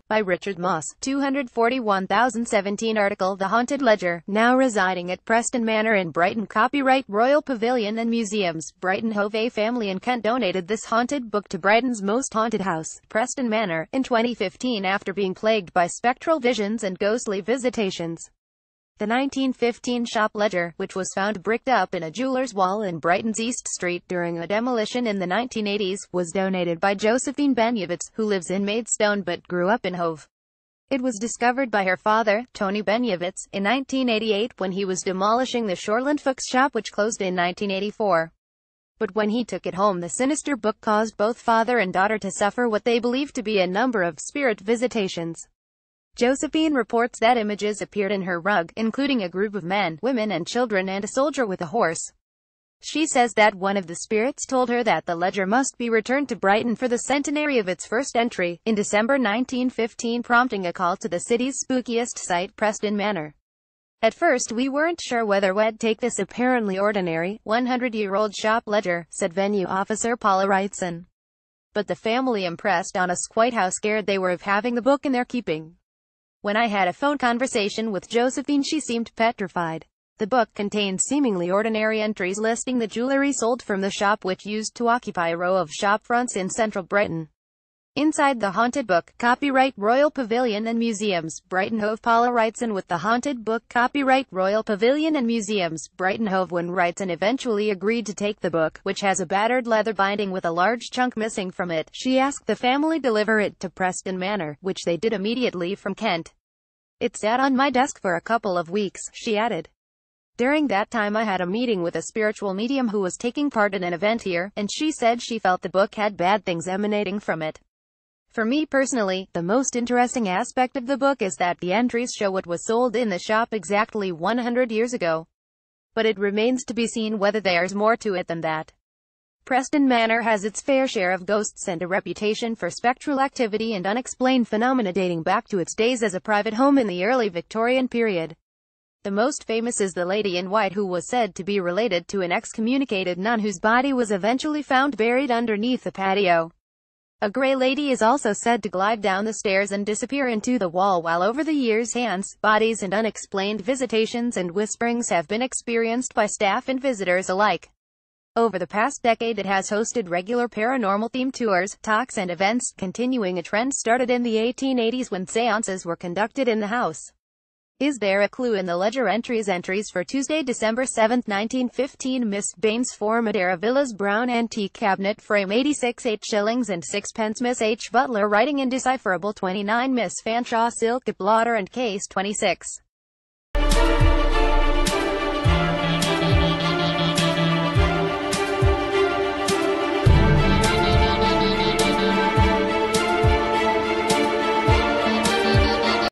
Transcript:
By Richard Moss. 241,017 article The Haunted Ledger, now residing at Preston Manor in Brighton. Copyright Royal Pavilion and Museums, Brighton. Hove. A family in Kent donated this haunted book to Brighton's most haunted house, Preston Manor, in 2015 after being plagued by spectral visions and ghostly visitations. The 1915 shop ledger, which was found bricked up in a jeweller's wall in Brighton's East Street during a demolition in the 1980s, was donated by Josephine Benyovitz, who lives in Maidstone but grew up in Hove. It was discovered by her father, Tony Benyovitz, in 1988 when he was demolishing the Shoreland Fuchs shop which closed in 1984. But when he took it home, the sinister book caused both father and daughter to suffer what they believed to be a number of spirit visitations. Josephine reports that images appeared in her rug, including a group of men, women and children and a soldier with a horse. She says that one of the spirits told her that the ledger must be returned to Brighton for the centenary of its first entry, in December 1915, prompting a call to the city's spookiest site, Preston Manor. At first we weren't sure whether we'd take this apparently ordinary, 100-year-old shop ledger, said venue officer Paula Wrightson. But the family impressed on us quite how scared they were of having the book in their keeping. When I had a phone conversation with Josephine, she seemed petrified. The book contained seemingly ordinary entries listing the jewelry sold from the shop which used to occupy a row of shop fronts in central Brighton. Inside the haunted book, copyright Royal Pavilion and Museums, Brighton Hove. Paula Wrightson with the haunted book, copyright Royal Pavilion and Museums, Brighton Hove. When Wrightson eventually agreed to take the book, which has a battered leather binding with a large chunk missing from it, she asked the family deliver it to Preston Manor, which they did immediately from Kent. It sat on my desk for a couple of weeks, she added. During that time I had a meeting with a spiritual medium who was taking part in an event here, and she said she felt the book had bad things emanating from it. For me personally, the most interesting aspect of the book is that the entries show what was sold in the shop exactly 100 years ago. But it remains to be seen whether there's more to it than that. Preston Manor has its fair share of ghosts and a reputation for spectral activity and unexplained phenomena dating back to its days as a private home in the early Victorian period. The most famous is the Lady in White, who was said to be related to an excommunicated nun whose body was eventually found buried underneath the patio. A grey lady is also said to glide down the stairs and disappear into the wall, while over the years hands, bodies and unexplained visitations and whisperings have been experienced by staff and visitors alike. Over the past decade it has hosted regular paranormal-themed tours, talks and events, continuing a trend started in the 1880s when seances were conducted in the house. Is there a clue in the ledger entries? Entries for Tuesday, December 7, 1915. Miss Baines, 4 Madeira Villas, brown antique cabinet frame, 86, 8 shillings and 6 pence. Miss H. Butler, writing indecipherable, 29. Miss Fanshawe, silk blotter and case, 26.